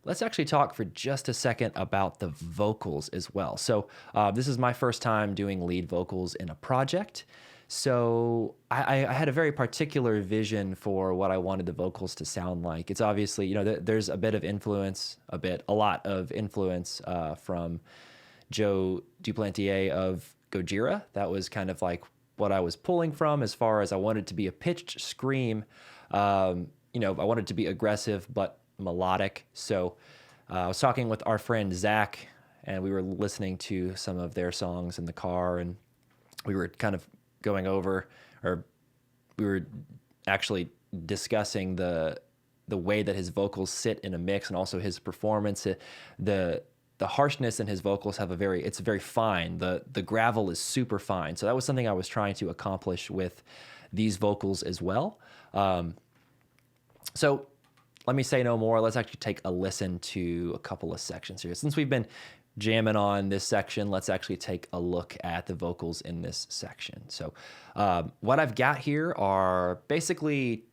let's actually talk for just a second about the vocals as well. So this is my first time doing lead vocals in a project. So I had a very particular vision for what I wanted the vocals to sound like. It's obviously, there's a bit of influence, a lot of influence from Joe Duplantier of Gojira. That was kind of like what I was pulling from as far as I wanted to be a pitched scream. I wanted to be aggressive but melodic. So I was talking with our friend Zach, and we were listening to some of their songs in the car, and we were kind of going over, or we were actually discussing the way that his vocals sit in a mix, and also his performance. The harshness in his vocals it's very fine. The gravel is super fine. So that was something I was trying to accomplish with these vocals as well. So let me say no more. Let's actually take a listen to a couple of sections here. Since we've been jamming on this section, let's actually take a look at the vocals in this section. So what I've got here are basically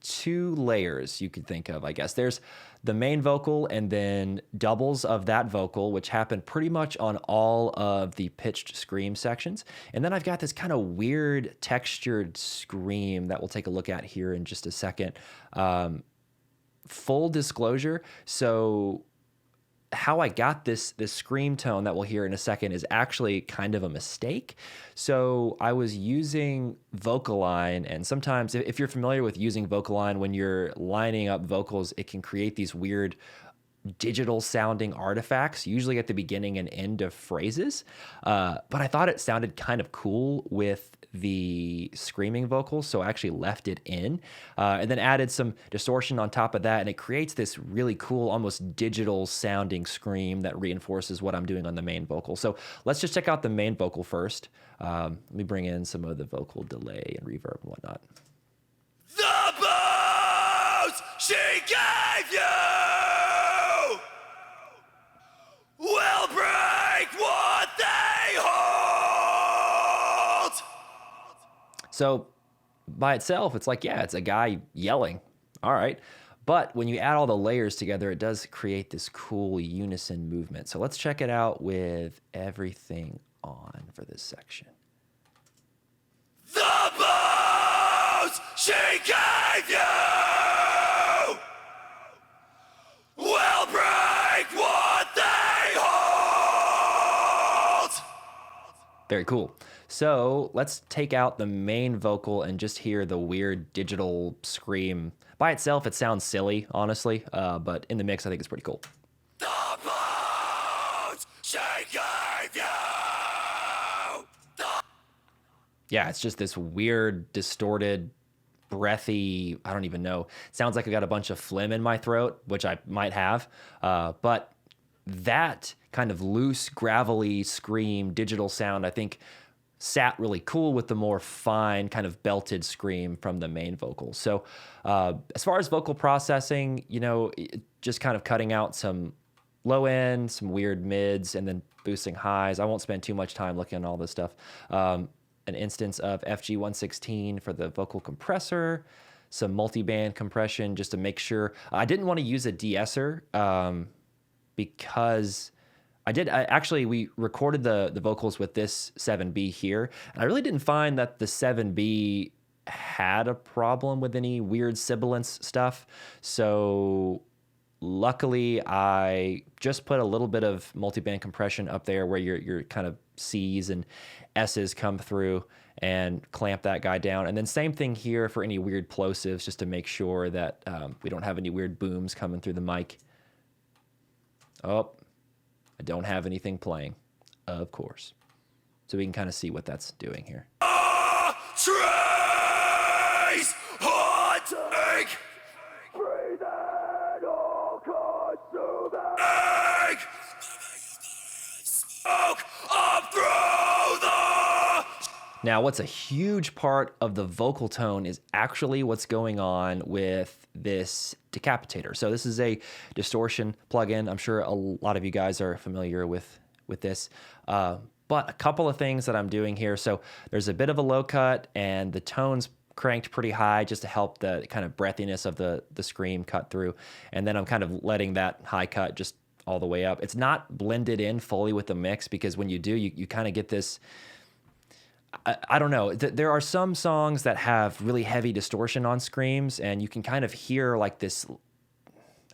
two layers you could think of, I guess. There's the main vocal and then doubles of that vocal, which happen pretty much on all of the pitched scream sections. And then I've got this kind of weird textured scream that we'll take a look at here in just a second. Full disclosure, so how I got this scream tone that we'll hear in a second is actually kind of a mistake. So I was using Vocaline, and sometimes if you're familiar with using Vocaline, when you're lining up vocals, it can create these weird digital sounding artifacts, usually at the beginning and end of phrases. But I thought it sounded kind of cool with the screaming vocals, so I actually left it in, and then added some distortion on top of that, and it creates this really cool, almost digital sounding scream that reinforces what I'm doing on the main vocal. So let's just check out the main vocal first. Let me bring in some of the vocal delay and reverb and whatnot. The blows she gave you will break what they hold. So by itself, it's like, yeah, it's a guy yelling. All right. But when you add all the layers together, it does create this cool unison movement. So let's check it out with everything on for this section. The blows she gave you will break what they hold. Very cool. So let's take out the main vocal and just hear the weird digital scream. By itself, it sounds silly, honestly, but in the mix, I think it's pretty cool. The blows she gave you. Yeah, it's just this weird, distorted, breathy, I don't even know. It sounds like I got a bunch of phlegm in my throat, which I might have. But that kind of loose, gravelly scream, digital sound, I think sat really cool with the more fine kind of belted scream from the main vocal. So as far as vocal processing, just kind of cutting out some low end, some weird mids, and then boosting highs. I won't spend too much time looking at all this stuff. An instance of FG116 for the vocal compressor, some multi-band compression just to make sure. I didn't want to use a de-esser because we recorded the vocals with this 7B here, and I really didn't find that the 7B had a problem with any weird sibilance stuff. So luckily, I just put a little bit of multi-band compression up there where your kind of C's and S's come through and clamp that guy down. And then same thing here for any weird plosives, just to make sure that we don't have any weird booms coming through the mic. Oh, I don't have anything playing, of course. So we can kind of see what that's doing here. Trace haunting. Breathe in all consuming. Smoke up through the. Now, what's a huge part of the vocal tone is actually what's going on with this decapitator. So this is a distortion plugin. I'm sure a lot of you guys are familiar with this. But a couple of things that I'm doing here. So there's a bit of a low cut, and the tone's cranked pretty high just to help the kind of breathiness of the scream cut through. And then I'm kind of letting that high cut just all the way up. It's not blended in fully with the mix, because when you do, you kind of get this, I don't know. There are some songs that have really heavy distortion on screams, and you can kind of hear like this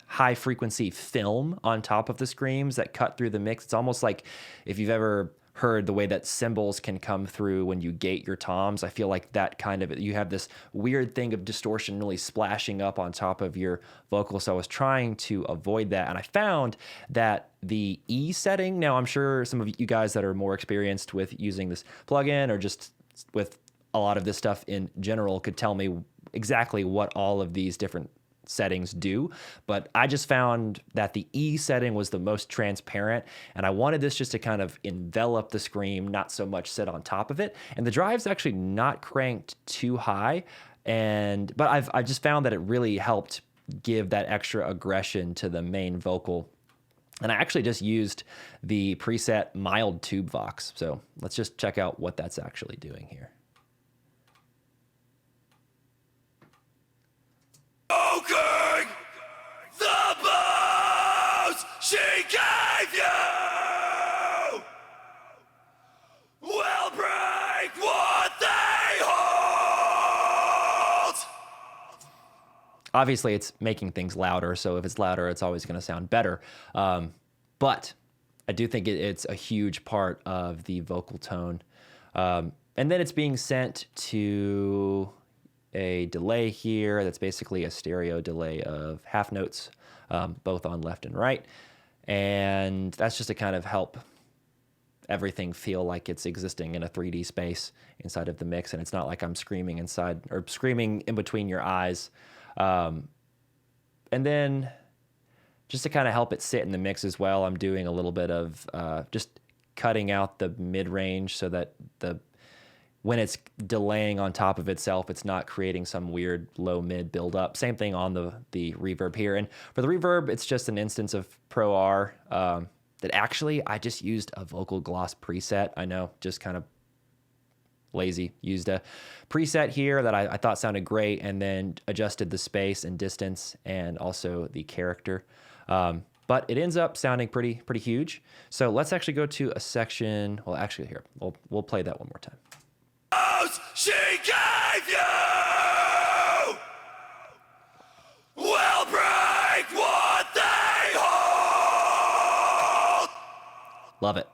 high frequency film on top of the screams that cut through the mix. It's almost like if you've ever heard the way that cymbals can come through when you gate your toms. I feel like that kind of, you have this weird thing of distortion really splashing up on top of your vocal. So I was trying to avoid that. And I found that the E setting, now I'm sure some of you guys that are more experienced with using this plugin or just with a lot of this stuff in general could tell me exactly what all of these different settings do, but I just found that the E setting was the most transparent, and I wanted this just to kind of envelop the scream, not so much sit on top of it. And the drive's actually not cranked too high, but I just found that it really helped give that extra aggression to the main vocal. And I actually just used the preset mild tube vox. So let's just check out what that's actually doing here. Smoking the blows she gave you will break what they hold. Obviously, it's making things louder, so if it's louder, it's always going to sound better. But I do think it's a huge part of the vocal tone. And then it's being sent to a delay here that's basically a stereo delay of half notes, both on left and right. And that's just to kind of help everything feel like it's existing in a 3D space inside of the mix. And it's not like I'm screaming inside or screaming in between your eyes. And then just to kind of help it sit in the mix as well, I'm doing a little bit of just cutting out the mid-range so that when it's delaying on top of itself, it's not creating some weird low mid build up. Same thing on the reverb here. And for the reverb, it's just an instance of Pro R that actually I just used a vocal gloss preset. I know, just kind of lazy. Used a preset here that I thought sounded great, and then adjusted the space and distance and also the character. But it ends up sounding pretty huge. So let's actually go to a section. Well, actually here, we'll play that one more time. She gave you will break what they hold. Love it.